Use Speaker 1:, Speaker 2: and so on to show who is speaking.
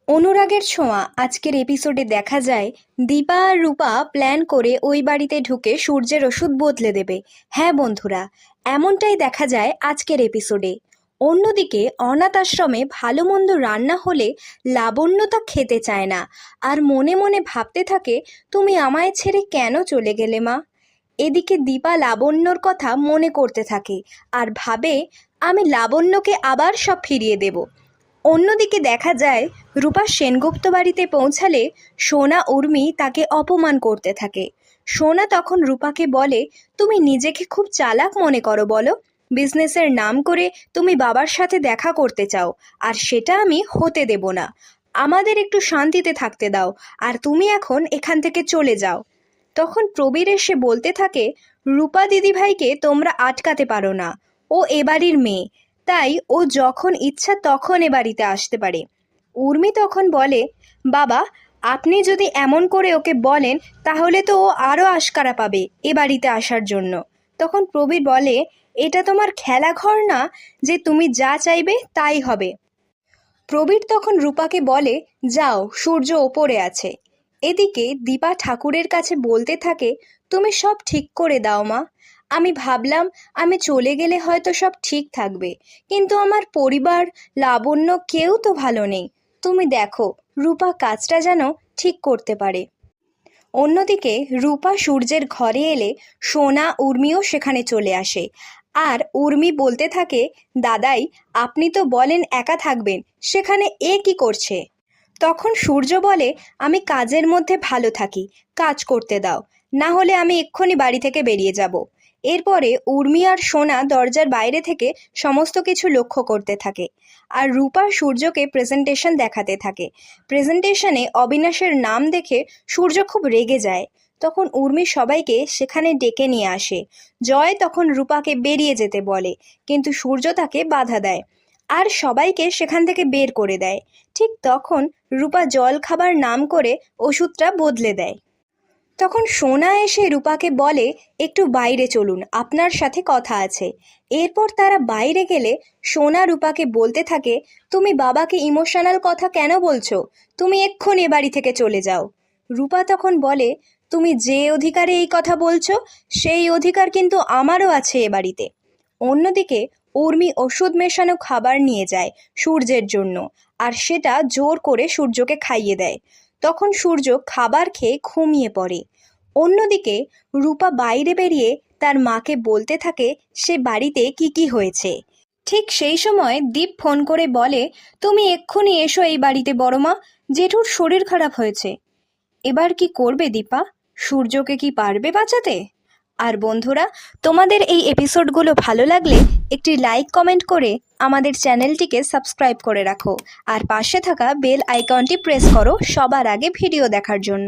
Speaker 1: অনুরাগের ছোঁয়া আজকের এপিসোডে দেখা যায় দীপা আর রূপা প্ল্যান করে ওই বাড়িতে ঢুকে সূর্যের ওষুধ বদলে দেবে। হ্যাঁ বন্ধুরা, এমনটাই দেখা যায় আজকের এপিসোডে। অন্যদিকে অনাথ আশ্রমে ভালো মন্দ রান্না হলে লাবণ্য তা খেতে চায় না আর মনে মনে ভাবতে থাকে, তুমি আমায় ছেড়ে কেন চলে গেলে মা। এদিকে দীপা লাবণ্যর কথা মনে করতে থাকে আর ভাবে, আমি লাবণ্যকে আবার সব ফিরিয়ে দেব। অন্যদিকে দেখা যায় রূপা সেনগুপ্ত বাড়িতে পৌঁছালে সোনা উর্মি তাকে অপমান করতে থাকে। সোনা তখন রূপাকে বলে, তুমি নিজেকে খুব চালাক মনে করো বলো? বিজনেসের নাম করে তুমি বাবার সাথে দেখা করতে চাও, আর সেটা আমি হতে দেব না। আমাদের একটু শান্তিতে থাকতে দাও, আর তুমি এখন এখান থেকে চলে যাও। তখন প্রবীর এসে বলতে থাকে, রূপা দিদিভাইকে তোমরা আটকাতে পারো না, ও এ বাড়ির মেয়ে, তাই ও যখন ইচ্ছা তখন এ বাড়িতে আসতে পারে। উর্মি তখন বলে, বাবা আপনি যদি এমন করে ওকে বলেন তাহলে তো ও আরও আশকারা পাবে এ বাড়িতে আসার জন্য। তখন প্রবীর বলে, এটা তোমার খেলাঘর না যে তুমি যা চাইবে তাই হবে। প্রবীর তখন রূপাকে বলে, যাও, সূর্য ওপরে আছে। এদিকে দীপা ঠাকুরের কাছে বলতে থাকে, তুমি সব ঠিক করে দাও মা। আমি ভাবলাম আমি চলে গেলে হয়তো সব ঠিক থাকবে, কিন্তু আমার পরিবার, লাবণ্য, কেউ তো ভালো নেই। তুমি দেখো রূপা কাজটা যেন ঠিক করতে পারে। অন্যদিকে রূপা সূর্যের ঘরে এলে সোনা উর্মিও সেখানে চলে আসে। আর উর্মি বলতে থাকে, দাদাই আপনি তো বলেন একা থাকবেন, সেখানে এ কি করছে? তখন সূর্য বলে, আমি কাজের মধ্যে ভালো থাকি, কাজ করতে দাও, না হলে আমি এক্ষুনি বাড়ি থেকে বেরিয়ে যাব। এরপরে উর্মি আর সোনা দরজার বাইরে থেকে সমস্ত কিছু লক্ষ্য করতে থাকে আর রূপা সূর্যকে প্রেজেন্টেশন দেখাতে থাকে। প্রেজেন্টেশনে অবিনাশের নাম দেখে সূর্য খুব রেগে যায়। তখন উর্মি সবাইকে সেখানে ডেকে নিয়ে আসে। জয় তখন রূপাকে বেরিয়ে যেতে বলে, কিন্তু সূর্য তাকে বাধা দেয় আর সবাইকে সেখান থেকে বের করে দেয়। ঠিক তখন রূপা জল খাবার নাম করে ওষুধটা বদলে দেয়। তখন সোনা এসে রূপাকে বলে, একটু বাইরে চলুন, আপনার সাথে কথা আছে। এরপর তারা বাইরে গেলে সোনা রূপাকে বলতে থাকে, তুমি বাবাকে ইমোশনাল কথা কেন বলছো? তুমি এক্ষুনি এ বাড়ি থেকে চলে যাও। রূপা তখন বলে, তুমি যে অধিকারে এই কথা বলছো সেই অধিকার কিন্তু আমারও আছে এ বাড়িতে। অন্যদিকে উর্মি ওষুধ মেশানো খাবার নিয়ে যায় সূর্যের জন্য, আর সেটা জোর করে সূর্যকে খাইয়ে দেয়। তখন সূর্য খাবার খেয়ে ঘুমিয়ে পড়ে। অন্যদিকে রূপা বাইরে বেরিয়ে তার মাকে বলতে থাকে সে বাড়িতে কি কি হয়েছে। ঠিক সেই সময় দীপ ফোন করে বলে, তুমি এক্ষুনি এসো এই বাড়িতে বড় মা, জেঠুর শরীর খারাপ হয়েছে। এবার কি করবে দীপা? সূর্যকে কি পারবে বাঁচাতে? আর বন্ধুরা, তোমাদের এই এপিসোডগুলো ভালো লাগলে একটি লাইক কমেন্ট করে আমাদের চ্যানেলটিকে সাবস্ক্রাইব করে রাখো আর পাশে থাকা বেল আইকনটি প্রেস করো সবার আগে ভিডিও দেখার জন্য।